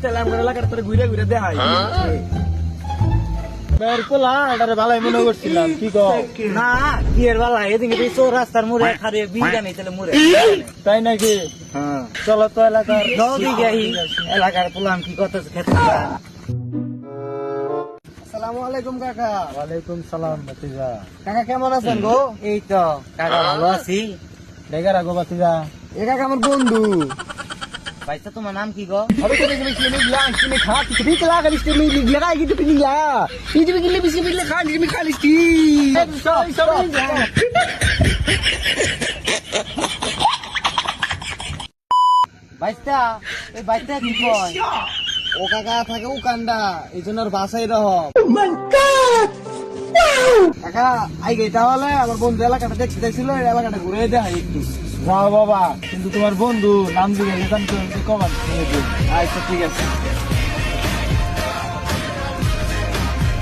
তাহলে আমার এলাকার তোরে ঘুরে ঘুরে দেখাই পোলা এটারে ভালাই মনে করছিলাম কি কো না কি এর বালা এদিকে তুই চোর রাস্তার মোড়ে খারে বিড়া নেই তাহলে মোড়ে তাই নাকি হ্যাঁ চলো তো এলাকার যাও দিকে আহি এলাকার পোলাম কি করতেছে খেতে আসসালামু আলাইকুম কাকা। ওয়ালাইকুম সালাম ভাতিজা। কাকা কেমন আছেন গো? এই তো কাকা ভালো আছি। ডেগার আগো ভাতিজা। এ কাকা আমার বন্ধু। ভাইসা তোমার নাম কি গো? अबे तो देखने के लिए लांच में खा कितनी चला कर इसमें लगाएगी तो पिनी ला ये जो के लिए बिस्किट ले खा इसमें खा लिस्टी ভাইসা এই ভাইসা কি কয়? ও কাকা থাকে ও কান্দা এইজন্য আর বাসাই রহ কাকা আই গে তাহলে আমার বন্ধু এলাকাটা দেখতে চাইছিল এই এলাকাটা ঘুরে দেখাই একটু যাও বাবা কিন্তু তোমার বন্ধু নাম দিলে যেতাম তো কমান আচ্ছা ঠিক আছে